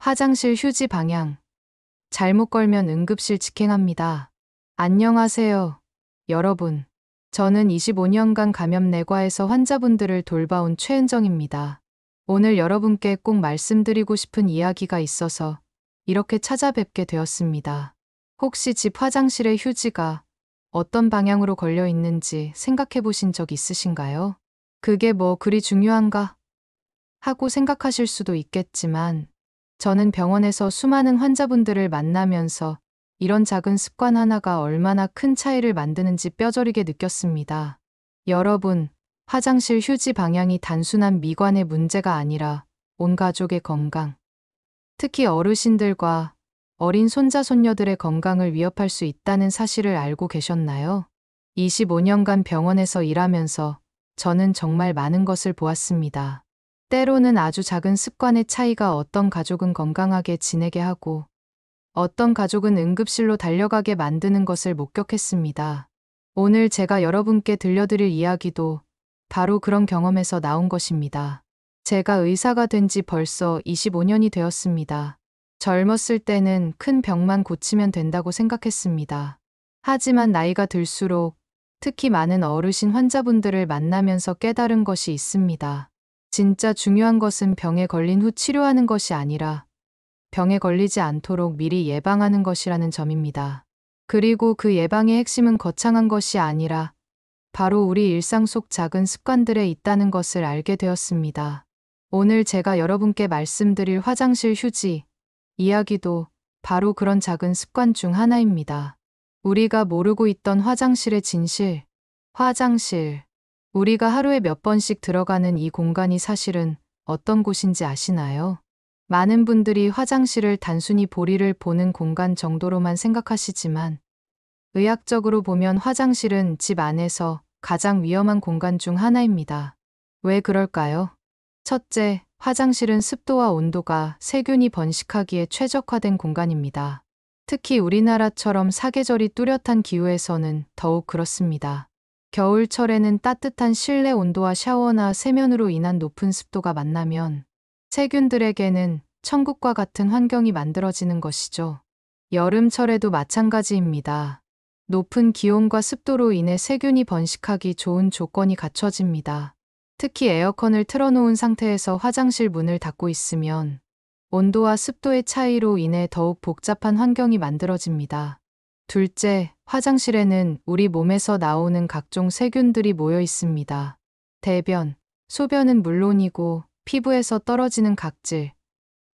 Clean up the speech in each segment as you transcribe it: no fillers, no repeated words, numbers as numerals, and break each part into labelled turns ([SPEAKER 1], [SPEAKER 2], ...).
[SPEAKER 1] 화장실 휴지 방향. 잘못 걸면 응급실 직행합니다. 안녕하세요, 여러분. 저는 25년간 감염내과에서 환자분들을 돌봐온 최은정입니다. 오늘 여러분께 꼭 말씀드리고 싶은 이야기가 있어서 이렇게 찾아뵙게 되었습니다. 혹시 집 화장실의 휴지가 어떤 방향으로 걸려 있는지 생각해 보신 적 있으신가요? 그게 뭐 그리 중요한가? 하고 생각하실 수도 있겠지만, 저는 병원에서 수많은 환자분들을 만나면서 이런 작은 습관 하나가 얼마나 큰 차이를 만드는지 뼈저리게 느꼈습니다. 여러분, 화장실 휴지 방향이 단순한 미관의 문제가 아니라 온 가족의 건강, 특히 어르신들과 어린 손자, 손녀들의 건강을 위협할 수 있다는 사실을 알고 계셨나요? 25년간 병원에서 일하면서 저는 정말 많은 것을 보았습니다. 때로는 아주 작은 습관의 차이가 어떤 가족은 건강하게 지내게 하고 어떤 가족은 응급실로 달려가게 만드는 것을 목격했습니다. 오늘 제가 여러분께 들려드릴 이야기도 바로 그런 경험에서 나온 것입니다. 제가 의사가 된 지 벌써 25년이 되었습니다. 젊었을 때는 큰 병만 고치면 된다고 생각했습니다. 하지만 나이가 들수록 특히 많은 어르신 환자분들을 만나면서 깨달은 것이 있습니다. 진짜 중요한 것은 병에 걸린 후 치료하는 것이 아니라 병에 걸리지 않도록 미리 예방하는 것이라는 점입니다. 그리고 그 예방의 핵심은 거창한 것이 아니라 바로 우리 일상 속 작은 습관들에 있다는 것을 알게 되었습니다. 오늘 제가 여러분께 말씀드릴 화장실 휴지 이야기도 바로 그런 작은 습관 중 하나입니다. 우리가 모르고 있던 화장실의 진실. 화장실. 우리가 하루에 몇 번씩 들어가는 이 공간이 사실은 어떤 곳인지 아시나요? 많은 분들이 화장실을 단순히 볼일을 보는 공간 정도로만 생각하시지만, 의학적으로 보면 화장실은 집 안에서 가장 위험한 공간 중 하나입니다. 왜 그럴까요? 첫째, 화장실은 습도와 온도가 세균이 번식하기에 최적화된 공간입니다. 특히 우리나라처럼 사계절이 뚜렷한 기후에서는 더욱 그렇습니다. 겨울철에는 따뜻한 실내 온도와 샤워나 세면으로 인한 높은 습도가 만나면 세균들에게는 천국과 같은 환경이 만들어지는 것이죠. 여름철에도 마찬가지입니다. 높은 기온과 습도로 인해 세균이 번식하기 좋은 조건이 갖춰집니다. 특히 에어컨을 틀어놓은 상태에서 화장실 문을 닫고 있으면 온도와 습도의 차이로 인해 더욱 복잡한 환경이 만들어집니다. 둘째, 화장실에는 우리 몸에서 나오는 각종 세균들이 모여 있습니다. 대변, 소변은 물론이고 피부에서 떨어지는 각질,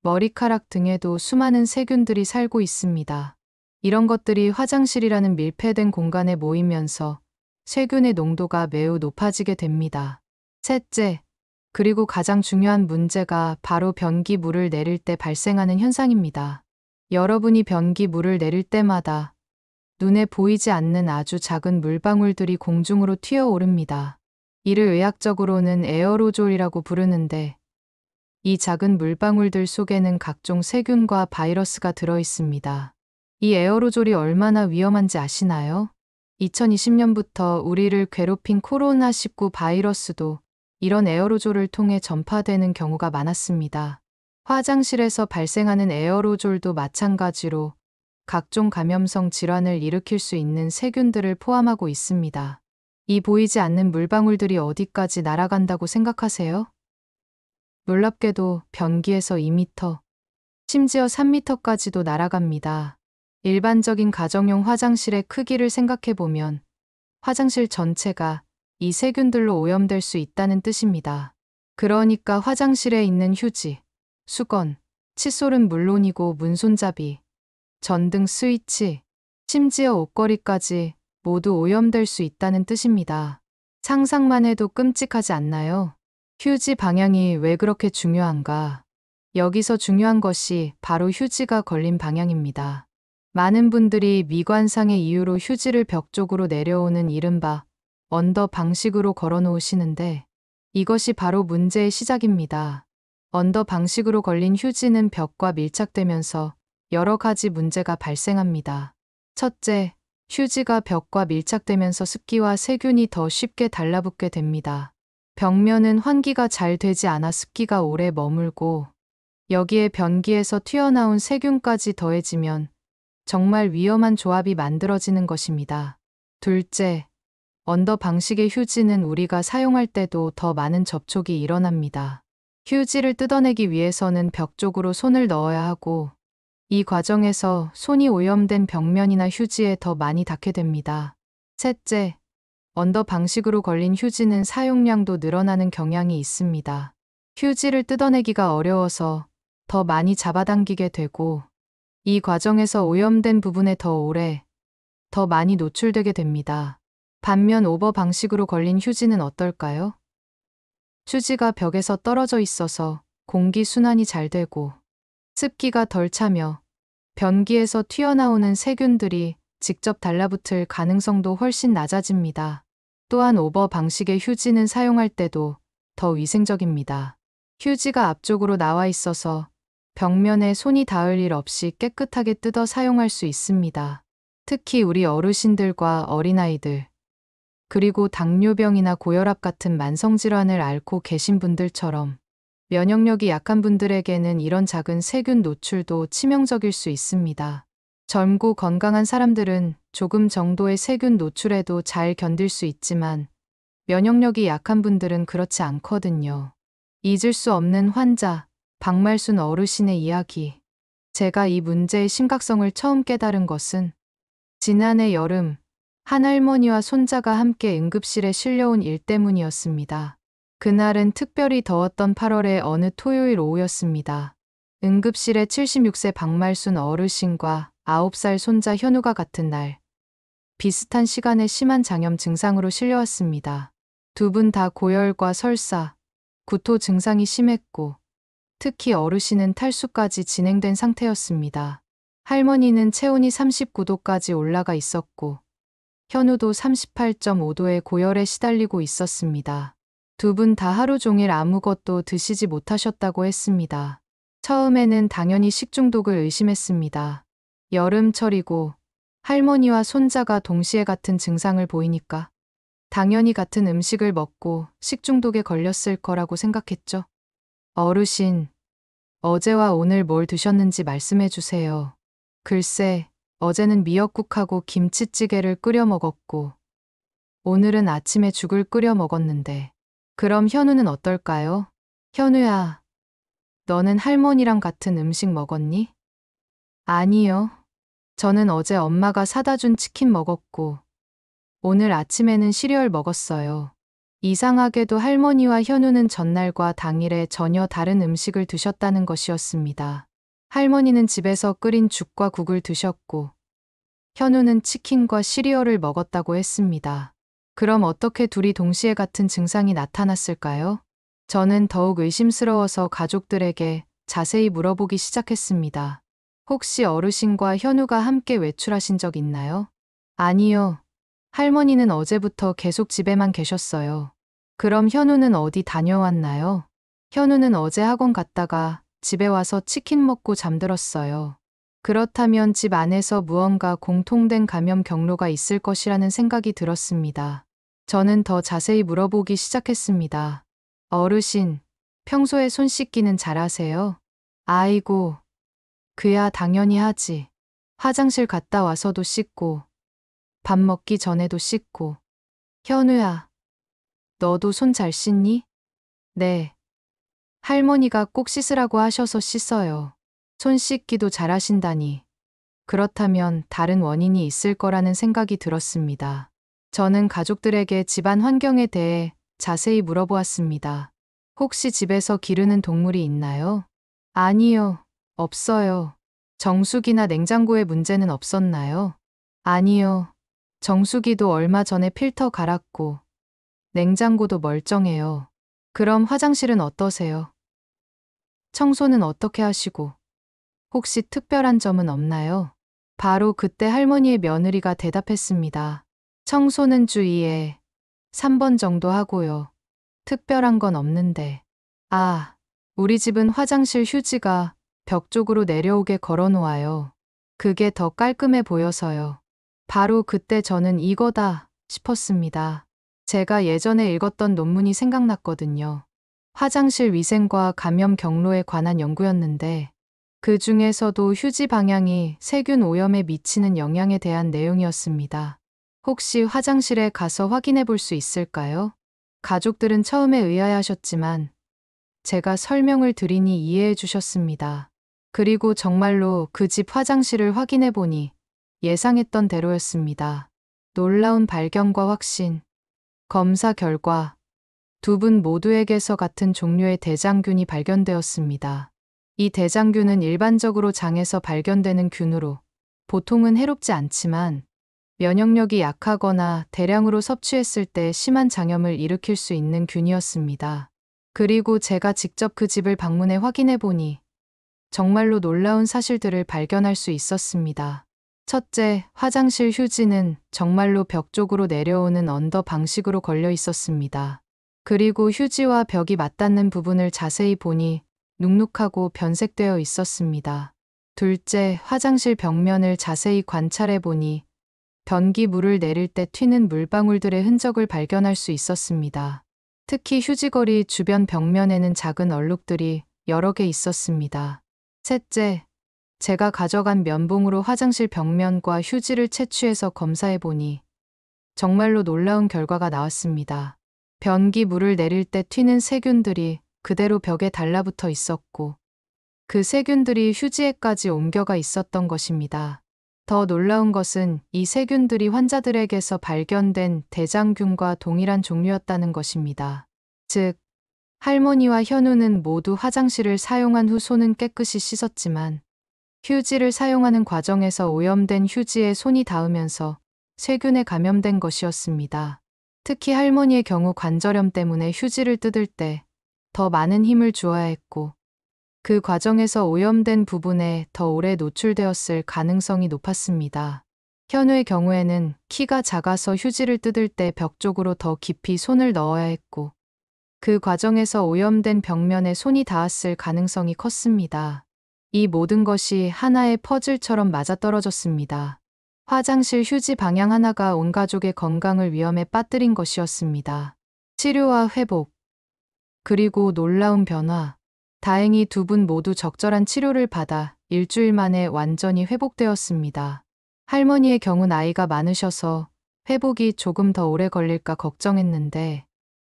[SPEAKER 1] 머리카락 등에도 수많은 세균들이 살고 있습니다. 이런 것들이 화장실이라는 밀폐된 공간에 모이면서 세균의 농도가 매우 높아지게 됩니다. 셋째, 그리고 가장 중요한 문제가 바로 변기 물을 내릴 때 발생하는 현상입니다. 여러분이 변기 물을 내릴 때마다 눈에 보이지 않는 아주 작은 물방울들이 공중으로 튀어오릅니다. 이를 의학적으로는 에어로졸이라고 부르는데, 이 작은 물방울들 속에는 각종 세균과 바이러스가 들어 있습니다. 이 에어로졸이 얼마나 위험한지 아시나요? 2020년부터 우리를 괴롭힌 코로나19 바이러스도 이런 에어로졸을 통해 전파되는 경우가 많았습니다. 화장실에서 발생하는 에어로졸도 마찬가지로 각종 감염성 질환을 일으킬 수 있는 세균들을 포함하고 있습니다. 이 보이지 않는 물방울들이 어디까지 날아간다고 생각하세요? 놀랍게도 변기에서 2m, 심지어 3m까지도 날아갑니다. 일반적인 가정용 화장실의 크기를 생각해보면 화장실 전체가 이 세균들로 오염될 수 있다는 뜻입니다. 그러니까 화장실에 있는 휴지, 수건, 칫솔은 물론이고 문손잡이, 전등 스위치, 심지어 옷걸이까지 모두 오염될 수 있다는 뜻입니다. 상상만 해도 끔찍하지 않나요? 휴지 방향이 왜 그렇게 중요한가? 여기서 중요한 것이 바로 휴지가 걸린 방향입니다. 많은 분들이 미관상의 이유로 휴지를 벽 쪽으로 내려오는 이른바 언더 방식으로 걸어 놓으시는데, 이것이 바로 문제의 시작입니다. 언더 방식으로 걸린 휴지는 벽과 밀착되면서 여러 가지 문제가 발생합니다. 첫째, 휴지가 벽과 밀착되면서 습기와 세균이 더 쉽게 달라붙게 됩니다. 벽면은 환기가 잘 되지 않아 습기가 오래 머물고 여기에 변기에서 튀어나온 세균까지 더해지면 정말 위험한 조합이 만들어지는 것입니다. 둘째, 언더 방식의 휴지는 우리가 사용할 때도 더 많은 접촉이 일어납니다. 휴지를 뜯어내기 위해서는 벽 쪽으로 손을 넣어야 하고, 이 과정에서 손이 오염된 벽면이나 휴지에 더 많이 닿게 됩니다. 셋째, 언더 방식으로 걸린 휴지는 사용량도 늘어나는 경향이 있습니다. 휴지를 뜯어내기가 어려워서 더 많이 잡아당기게 되고, 이 과정에서 오염된 부분에 더 오래, 더 많이 노출되게 됩니다. 반면 오버 방식으로 걸린 휴지는 어떨까요? 휴지가 벽에서 떨어져 있어서 공기 순환이 잘 되고, 습기가 덜 차며 변기에서 튀어나오는 세균들이 직접 달라붙을 가능성도 훨씬 낮아집니다. 또한 오버 방식의 휴지는 사용할 때도 더 위생적입니다. 휴지가 앞쪽으로 나와 있어서 벽면에 손이 닿을 일 없이 깨끗하게 뜯어 사용할 수 있습니다. 특히 우리 어르신들과 어린아이들, 그리고 당뇨병이나 고혈압 같은 만성질환을 앓고 계신 분들처럼 면역력이 약한 분들에게는 이런 작은 세균 노출도 치명적일 수 있습니다. 젊고 건강한 사람들은 조금 정도의 세균 노출에도 잘 견딜 수 있지만 면역력이 약한 분들은 그렇지 않거든요. 잊을 수 없는 환자, 박말순 어르신의 이야기. 제가 이 문제의 심각성을 처음 깨달은 것은 지난해 여름 한 할머니와 손자가 함께 응급실에 실려온 일 때문이었습니다. 그날은 특별히 더웠던 8월의 어느 토요일 오후였습니다. 응급실에 76세 박말순 어르신과 9살 손자 현우가 같은 날 비슷한 시간에 심한 장염 증상으로 실려왔습니다. 두 분 다 고열과 설사, 구토 증상이 심했고 특히 어르신은 탈수까지 진행된 상태였습니다. 할머니는 체온이 39도까지 올라가 있었고 현우도 38.5도의 고열에 시달리고 있었습니다. 두 분 다 하루 종일 아무것도 드시지 못하셨다고 했습니다. 처음에는 당연히 식중독을 의심했습니다. 여름철이고 할머니와 손자가 동시에 같은 증상을 보이니까 당연히 같은 음식을 먹고 식중독에 걸렸을 거라고 생각했죠. 어르신, 어제와 오늘 뭘 드셨는지 말씀해 주세요. 글쎄, 어제는 미역국하고 김치찌개를 끓여 먹었고, 오늘은 아침에 죽을 끓여 먹었는데, 그럼 현우는 어떨까요? 현우야, 너는 할머니랑 같은 음식 먹었니? 아니요. 저는 어제 엄마가 사다 준 치킨 먹었고, 오늘 아침에는 시리얼 먹었어요. 이상하게도 할머니와 현우는 전날과 당일에 전혀 다른 음식을 드셨다는 것이었습니다. 할머니는 집에서 끓인 죽과 국을 드셨고, 현우는 치킨과 시리얼을 먹었다고 했습니다. 그럼 어떻게 둘이 동시에 같은 증상이 나타났을까요? 저는 더욱 의심스러워서 가족들에게 자세히 물어보기 시작했습니다. 혹시 어르신과 현우가 함께 외출하신 적 있나요? 아니요. 할머니는 어제부터 계속 집에만 계셨어요. 그럼 현우는 어디 다녀왔나요? 현우는 어제 학원 갔다가 집에 와서 치킨 먹고 잠들었어요. 그렇다면 집 안에서 무언가 공통된 감염 경로가 있을 것이라는 생각이 들었습니다. 저는 더 자세히 물어보기 시작했습니다. 어르신, 평소에 손 씻기는 잘하세요? 아이고, 그야 당연히 하지. 화장실 갔다 와서도 씻고, 밥 먹기 전에도 씻고. 현우야, 너도 손 잘 씻니? 네. 할머니가 꼭 씻으라고 하셔서 씻어요. 손 씻기도 잘하신다니. 그렇다면 다른 원인이 있을 거라는 생각이 들었습니다. 저는 가족들에게 집안 환경에 대해 자세히 물어보았습니다. 혹시 집에서 기르는 동물이 있나요? 아니요, 없어요. 정수기나 냉장고에 문제는 없었나요? 아니요. 정수기도 얼마 전에 필터 갈았고, 냉장고도 멀쩡해요. 그럼 화장실은 어떠세요? 청소는 어떻게 하시고, 혹시 특별한 점은 없나요? 바로 그때 할머니의 며느리가 대답했습니다. 청소는 주일에 3번 정도 하고요. 특별한 건 없는데. 아, 우리 집은 화장실 휴지가 벽 쪽으로 내려오게 걸어 놓아요. 그게 더 깔끔해 보여서요. 바로 그때 저는 이거다 싶었습니다. 제가 예전에 읽었던 논문이 생각났거든요. 화장실 위생과 감염 경로에 관한 연구였는데 그 중에서도 휴지 방향이 세균 오염에 미치는 영향에 대한 내용이었습니다. 혹시 화장실에 가서 확인해 볼 수 있을까요? 가족들은 처음에 의아해하셨지만 제가 설명을 드리니 이해해 주셨습니다. 그리고 정말로 그 집 화장실을 확인해 보니 예상했던 대로였습니다. 놀라운 발견과 확신. 검사 결과 두 분 모두에게서 같은 종류의 대장균이 발견되었습니다. 이 대장균은 일반적으로 장에서 발견되는 균으로 보통은 해롭지 않지만 면역력이 약하거나 대량으로 섭취했을 때 심한 장염을 일으킬 수 있는 균이었습니다. 그리고 제가 직접 그 집을 방문해 확인해 보니 정말로 놀라운 사실들을 발견할 수 있었습니다. 첫째, 화장실 휴지는 정말로 벽 쪽으로 내려오는 언더 방식으로 걸려 있었습니다. 그리고 휴지와 벽이 맞닿는 부분을 자세히 보니 눅눅하고 변색되어 있었습니다. 둘째, 화장실 벽면을 자세히 관찰해 보니 변기 물을 내릴 때 튀는 물방울들의 흔적을 발견할 수 있었습니다. 특히 휴지거리 주변 벽면에는 작은 얼룩들이 여러 개 있었습니다. 셋째, 제가 가져간 면봉으로 화장실 벽면과 휴지를 채취해서 검사해 보니 정말로 놀라운 결과가 나왔습니다. 변기 물을 내릴 때 튀는 세균들이 그대로 벽에 달라붙어 있었고 그 세균들이 휴지에까지 옮겨가 있었던 것입니다. 더 놀라운 것은 이 세균들이 환자들에게서 발견된 대장균과 동일한 종류였다는 것입니다. 즉, 할머니와 현우는 모두 화장실을 사용한 후 손은 깨끗이 씻었지만 휴지를 사용하는 과정에서 오염된 휴지에 손이 닿으면서 세균에 감염된 것이었습니다. 특히 할머니의 경우 관절염 때문에 휴지를 뜯을 때 더 많은 힘을 주어야 했고 그 과정에서 오염된 부분에 더 오래 노출되었을 가능성이 높았습니다. 현우의 경우에는 키가 작아서 휴지를 뜯을 때 벽 쪽으로 더 깊이 손을 넣어야 했고 그 과정에서 오염된 벽면에 손이 닿았을 가능성이 컸습니다. 이 모든 것이 하나의 퍼즐처럼 맞아떨어졌습니다. 화장실 휴지 방향 하나가 온 가족의 건강을 위험에 빠뜨린 것이었습니다. 치료와 회복, 그리고 놀라운 변화. 다행히 두 분 모두 적절한 치료를 받아 일주일 만에 완전히 회복되었습니다. 할머니의 경우 나이가 많으셔서 회복이 조금 더 오래 걸릴까 걱정했는데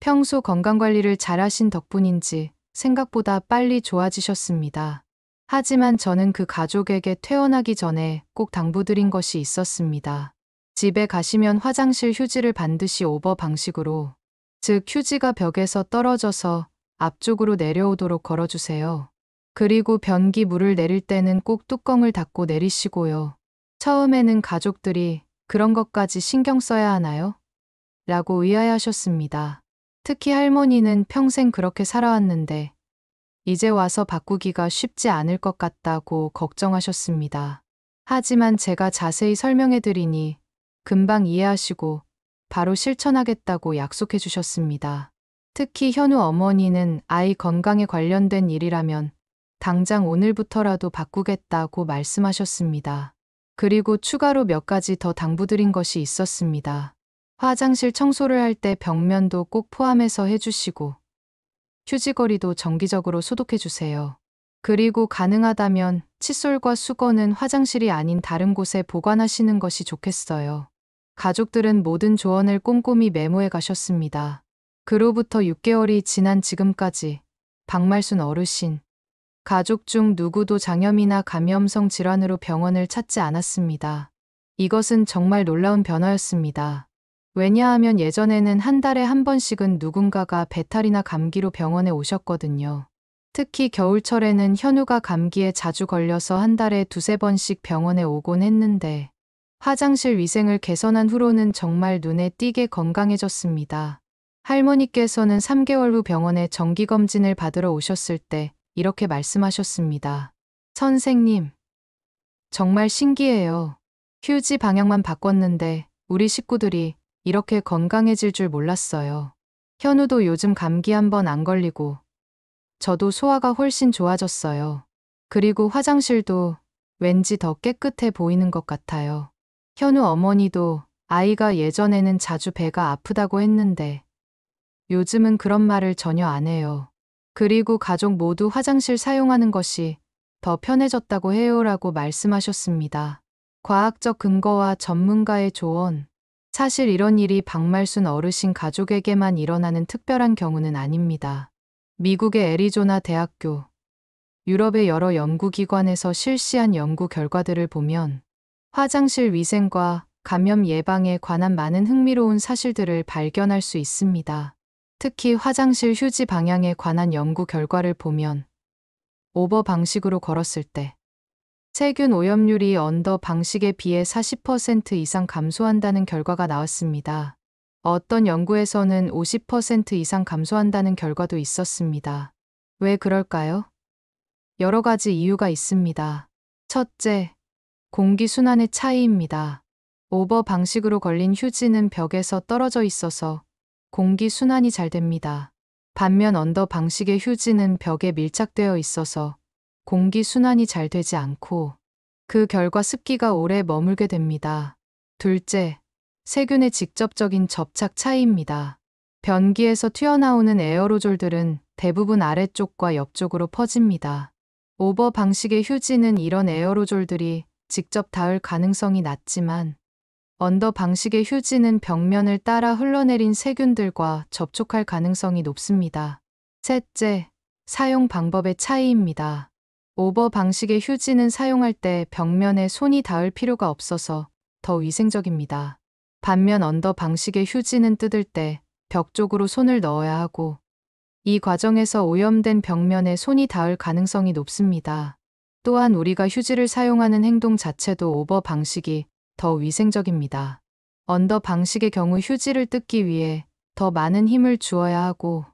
[SPEAKER 1] 평소 건강관리를 잘하신 덕분인지 생각보다 빨리 좋아지셨습니다. 하지만 저는 그 가족에게 퇴원하기 전에 꼭 당부드린 것이 있었습니다. 집에 가시면 화장실 휴지를 반드시 오버 방식으로, 즉 휴지가 벽에서 떨어져서 앞쪽으로 내려오도록 걸어주세요. 그리고 변기 물을 내릴 때는 꼭 뚜껑을 닫고 내리시고요. 처음에는 가족들이 그런 것까지 신경 써야 하나요? 라고 의아해하셨습니다. 특히 할머니는 평생 그렇게 살아왔는데 이제 와서 바꾸기가 쉽지 않을 것 같다고 걱정하셨습니다. 하지만 제가 자세히 설명해드리니 금방 이해하시고 바로 실천하겠다고 약속해 주셨습니다. 특히 현우 어머니는 아이 건강에 관련된 일이라면 당장 오늘부터라도 바꾸겠다고 말씀하셨습니다. 그리고 추가로 몇 가지 더 당부드린 것이 있었습니다. 화장실 청소를 할 때 벽면도 꼭 포함해서 해주시고 휴지거리도 정기적으로 소독해주세요. 그리고 가능하다면 칫솔과 수건은 화장실이 아닌 다른 곳에 보관하시는 것이 좋겠어요. 가족들은 모든 조언을 꼼꼼히 메모해 가셨습니다. 그로부터 6개월이 지난 지금까지 박말순 어르신, 가족 중 누구도 장염이나 감염성 질환으로 병원을 찾지 않았습니다. 이것은 정말 놀라운 변화였습니다. 왜냐하면 예전에는 한 달에 한 번씩은 누군가가 배탈이나 감기로 병원에 오셨거든요. 특히 겨울철에는 현우가 감기에 자주 걸려서 한 달에 두세 번씩 병원에 오곤 했는데 화장실 위생을 개선한 후로는 정말 눈에 띄게 건강해졌습니다. 할머니께서는 3개월 후 병원에 정기검진을 받으러 오셨을 때 이렇게 말씀하셨습니다. 선생님, 정말 신기해요. 휴지 방향만 바꿨는데 우리 식구들이 이렇게 건강해질 줄 몰랐어요. 현우도 요즘 감기 한 번 안 걸리고 저도 소화가 훨씬 좋아졌어요. 그리고 화장실도 왠지 더 깨끗해 보이는 것 같아요. 현우 어머니도 아이가 예전에는 자주 배가 아프다고 했는데 요즘은 그런 말을 전혀 안 해요. 그리고 가족 모두 화장실 사용하는 것이 더 편해졌다고 해요라고 말씀하셨습니다. 과학적 근거와 전문가의 조언. 사실 이런 일이 박말순 어르신 가족에게만 일어나는 특별한 경우는 아닙니다. 미국의 애리조나 대학교, 유럽의 여러 연구기관에서 실시한 연구 결과들을 보면 화장실 위생과 감염 예방에 관한 많은 흥미로운 사실들을 발견할 수 있습니다. 특히 화장실 휴지 방향에 관한 연구 결과를 보면 오버 방식으로 걸었을 때 세균 오염률이 언더 방식에 비해 40% 이상 감소한다는 결과가 나왔습니다. 어떤 연구에서는 50% 이상 감소한다는 결과도 있었습니다. 왜 그럴까요? 여러 가지 이유가 있습니다. 첫째, 공기순환의 차이입니다. 오버 방식으로 걸린 휴지는 벽에서 떨어져 있어서 공기순환이 잘 됩니다. 반면 언더 방식의 휴지는 벽에 밀착되어 있어서 공기순환이 잘 되지 않고 그 결과 습기가 오래 머물게 됩니다. 둘째, 세균의 직접적인 접착 차이입니다. 변기에서 튀어나오는 에어로졸들은 대부분 아래쪽과 옆쪽으로 퍼집니다. 오버 방식의 휴지는 이런 에어로졸들이 직접 닿을 가능성이 낮지만 언더 방식의 휴지는 벽면을 따라 흘러내린 세균들과 접촉할 가능성이 높습니다. 셋째, 사용 방법의 차이입니다. 오버 방식의 휴지는 사용할 때 벽면에 손이 닿을 필요가 없어서 더 위생적입니다. 반면 언더 방식의 휴지는 뜯을 때 벽 쪽으로 손을 넣어야 하고 이 과정에서 오염된 벽면에 손이 닿을 가능성이 높습니다. 또한 우리가 휴지를 사용하는 행동 자체도 오버 방식이 더 위생적입니다. 언더 방식의 경우 휴지를 뜯기 위해 더 많은 힘을 주어야 하고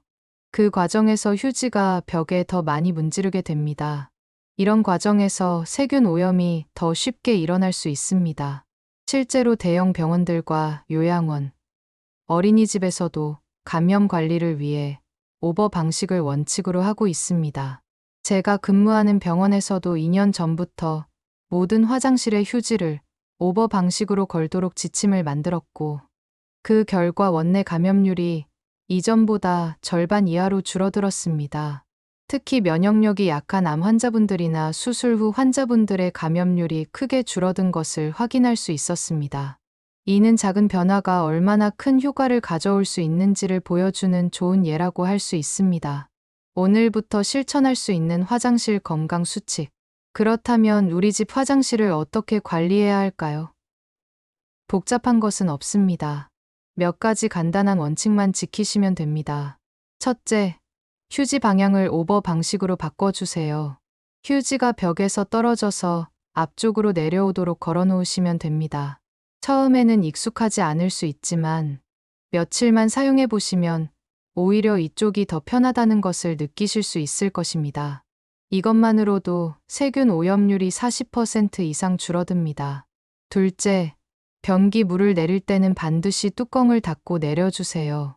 [SPEAKER 1] 그 과정에서 휴지가 벽에 더 많이 문지르게 됩니다. 이런 과정에서 세균 오염이 더 쉽게 일어날 수 있습니다. 실제로 대형 병원들과 요양원, 어린이집에서도 감염 관리를 위해 오버 방식을 원칙으로 하고 있습니다. 제가 근무하는 병원에서도 2년 전부터 모든 화장실의 휴지를 오버 방식으로 걸도록 지침을 만들었고 그 결과 원내 감염률이 이전보다 절반 이하로 줄어들었습니다. 특히 면역력이 약한 암 환자분들이나 수술 후 환자분들의 감염률이 크게 줄어든 것을 확인할 수 있었습니다. 이는 작은 변화가 얼마나 큰 효과를 가져올 수 있는지를 보여주는 좋은 예라고 할 수 있습니다. 오늘부터 실천할 수 있는 화장실 건강 수칙. 그렇다면 우리 집 화장실을 어떻게 관리해야 할까요? 복잡한 것은 없습니다. 몇 가지 간단한 원칙만 지키시면 됩니다. 첫째, 휴지 방향을 오버 방식으로 바꿔주세요. 휴지가 벽에서 떨어져서 앞쪽으로 내려오도록 걸어 놓으시면 됩니다. 처음에는 익숙하지 않을 수 있지만 며칠만 사용해 보시면 오히려 이쪽이 더 편하다는 것을 느끼실 수 있을 것입니다. 이것만으로도 세균 오염률이 40% 이상 줄어듭니다. 둘째, 변기 물을 내릴 때는 반드시 뚜껑을 닫고 내려주세요.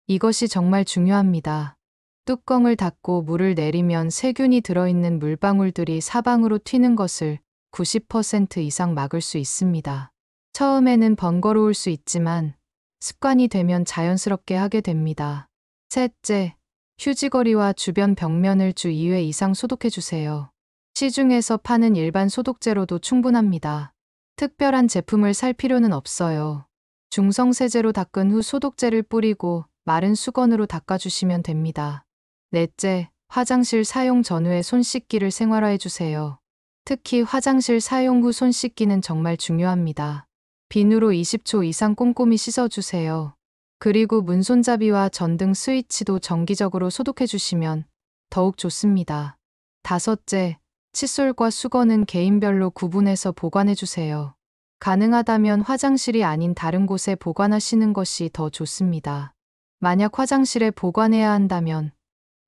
[SPEAKER 1] 이것이 정말 중요합니다. 뚜껑을 닫고 물을 내리면 세균이 들어있는 물방울들이 사방으로 튀는 것을 90% 이상 막을 수 있습니다. 처음에는 번거로울 수 있지만 습관이 되면 자연스럽게 하게 됩니다. 셋째, 휴지거리와 주변 벽면을 주 2회 이상 소독해주세요. 시중에서 파는 일반 소독제로도 충분합니다. 특별한 제품을 살 필요는 없어요. 중성세제로 닦은 후 소독제를 뿌리고 마른 수건으로 닦아주시면 됩니다. 넷째, 화장실 사용 전후에 손 씻기를 생활화해주세요. 특히 화장실 사용 후 손 씻기는 정말 중요합니다. 비누로 20초 이상 꼼꼼히 씻어주세요. 그리고 문손잡이와 전등 스위치도 정기적으로 소독해주시면 더욱 좋습니다. 다섯째, 칫솔과 수건은 개인별로 구분해서 보관해주세요. 가능하다면 화장실이 아닌 다른 곳에 보관하시는 것이 더 좋습니다. 만약 화장실에 보관해야 한다면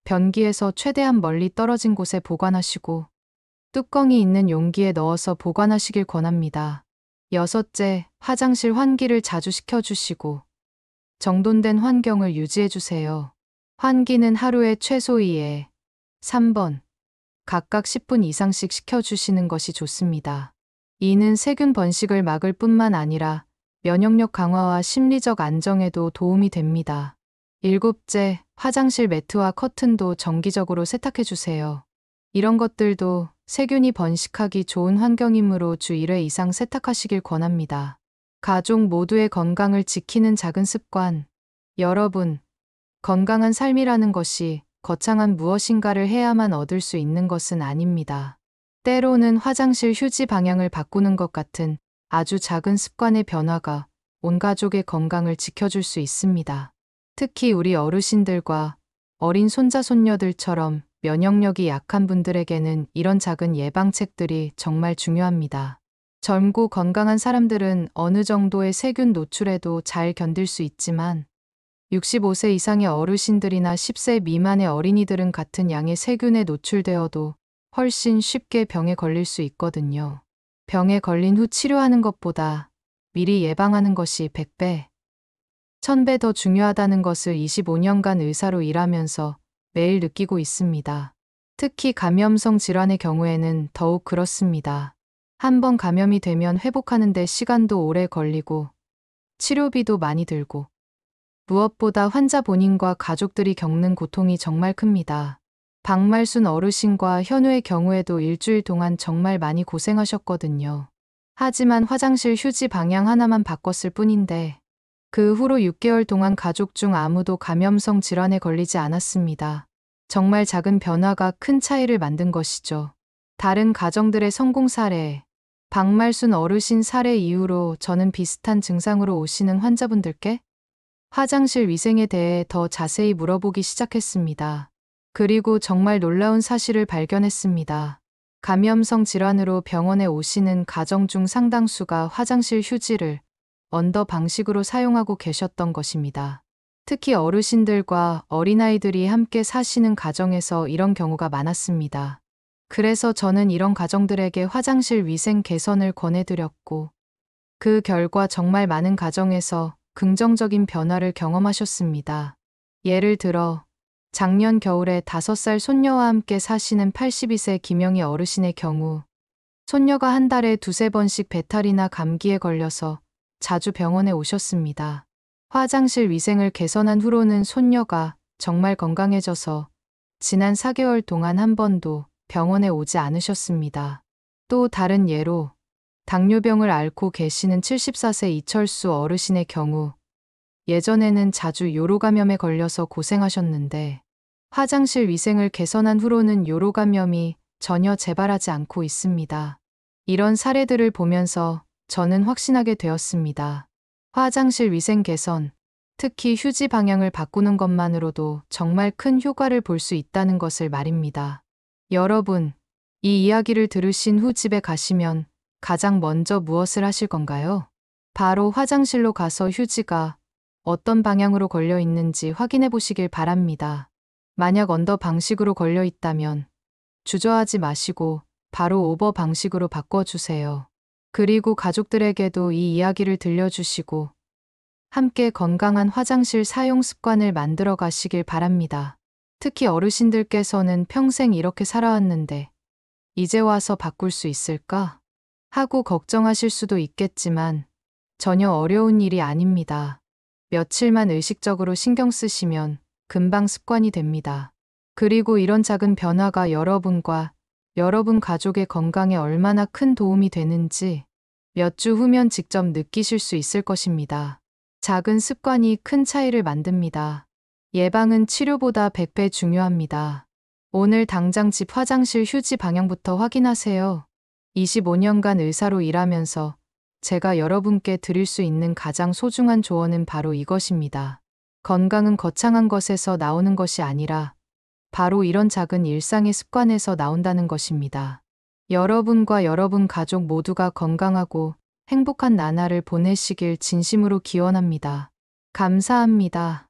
[SPEAKER 1] 변기에서 최대한 멀리 떨어진 곳에 보관하시고 뚜껑이 있는 용기에 넣어서 보관하시길 권합니다. 여섯째, 화장실 환기를 자주 시켜주시고 정돈된 환경을 유지해주세요. 환기는 하루에 최소 2회, 3번, 각각 10분 이상씩 시켜주시는 것이 좋습니다. 이는 세균 번식을 막을 뿐만 아니라 면역력 강화와 심리적 안정에도 도움이 됩니다. 일곱째, 화장실 매트와 커튼도 정기적으로 세탁해 주세요. 이런 것들도 세균이 번식하기 좋은 환경이므로 주 1회 이상 세탁하시길 권합니다. 가족 모두의 건강을 지키는 작은 습관. 여러분, 건강한 삶이라는 것이 거창한 무엇인가를 해야만 얻을 수 있는 것은 아닙니다. 때로는 화장실 휴지 방향을 바꾸는 것 같은 아주 작은 습관의 변화가 온 가족의 건강을 지켜줄 수 있습니다. 특히 우리 어르신들과 어린 손자 손녀들처럼 면역력이 약한 분들에게는 이런 작은 예방책들이 정말 중요합니다. 젊고 건강한 사람들은 어느 정도의 세균 노출에도 잘 견딜 수 있지만 65세 이상의 어르신들이나 10세 미만의 어린이들은 같은 양의 세균에 노출되어도 훨씬 쉽게 병에 걸릴 수 있거든요. 병에 걸린 후 치료하는 것보다 미리 예방하는 것이 100배, 1000배 더 중요하다는 것을 25년간 의사로 일하면서 매일 느끼고 있습니다. 특히 감염성 질환의 경우에는 더욱 그렇습니다. 한번 감염이 되면 회복하는 데 시간도 오래 걸리고 치료비도 많이 들고 무엇보다 환자 본인과 가족들이 겪는 고통이 정말 큽니다. 박말순 어르신과 현우의 경우에도 일주일 동안 정말 많이 고생하셨거든요. 하지만 화장실 휴지 방향 하나만 바꿨을 뿐인데 그 후로 6개월 동안 가족 중 아무도 감염성 질환에 걸리지 않았습니다. 정말 작은 변화가 큰 차이를 만든 것이죠. 다른 가정들의 성공 사례, 박말순 어르신 사례 이후로 저는 비슷한 증상으로 오시는 환자분들께 화장실 위생에 대해 더 자세히 물어보기 시작했습니다. 그리고 정말 놀라운 사실을 발견했습니다. 감염성 질환으로 병원에 오시는 가정 중 상당수가 화장실 휴지를 언더 방식으로 사용하고 계셨던 것입니다. 특히 어르신들과 어린아이들이 함께 사시는 가정에서 이런 경우가 많았습니다. 그래서 저는 이런 가정들에게 화장실 위생 개선을 권해드렸고, 그 결과 정말 많은 가정에서 긍정적인 변화를 경험하셨습니다. 예를 들어, 작년 겨울에 5살 손녀와 함께 사시는 82세 김영희 어르신의 경우, 손녀가 한 달에 2~3번씩 배탈이나 감기에 걸려서 자주 병원에 오셨습니다. 화장실 위생을 개선한 후로는 손녀가 정말 건강해져서 지난 4개월 동안 한 번도 병원에 오지 않으셨습니다. 또 다른 예로 당뇨병을 앓고 계시는 74세 이철수 어르신의 경우 예전에는 자주 요로감염에 걸려서 고생하셨는데 화장실 위생을 개선한 후로는 요로감염이 전혀 재발하지 않고 있습니다. 이런 사례들을 보면서 저는 확신하게 되었습니다. 화장실 위생 개선, 특히 휴지 방향을 바꾸는 것만으로도 정말 큰 효과를 볼 수 있다는 것을 말입니다. 여러분, 이 이야기를 들으신 후 집에 가시면 가장 먼저 무엇을 하실 건가요? 바로 화장실로 가서 휴지가 어떤 방향으로 걸려 있는지 확인해 보시길 바랍니다. 만약 언더 방식으로 걸려 있다면 주저하지 마시고 바로 오버 방식으로 바꿔주세요. 그리고 가족들에게도 이 이야기를 들려주시고 함께 건강한 화장실 사용 습관을 만들어 가시길 바랍니다. 특히 어르신들께서는 평생 이렇게 살아왔는데 이제 와서 바꿀 수 있을까? 하고 걱정하실 수도 있겠지만 전혀 어려운 일이 아닙니다. 며칠만 의식적으로 신경 쓰시면 금방 습관이 됩니다. 그리고 이런 작은 변화가 여러분과 여러분 가족의 건강에 얼마나 큰 도움이 되는지 몇 주 후면 직접 느끼실 수 있을 것입니다. 작은 습관이 큰 차이를 만듭니다. 예방은 치료보다 100배 중요합니다. 오늘 당장 집 화장실 휴지 방향부터 확인하세요. 25년간 의사로 일하면서 제가 여러분께 드릴 수 있는 가장 소중한 조언은 바로 이것입니다. 건강은 거창한 것에서 나오는 것이 아니라 바로 이런 작은 일상의 습관에서 나온다는 것입니다. 여러분과 여러분 가족 모두가 건강하고 행복한 나날을 보내시길 진심으로 기원합니다. 감사합니다.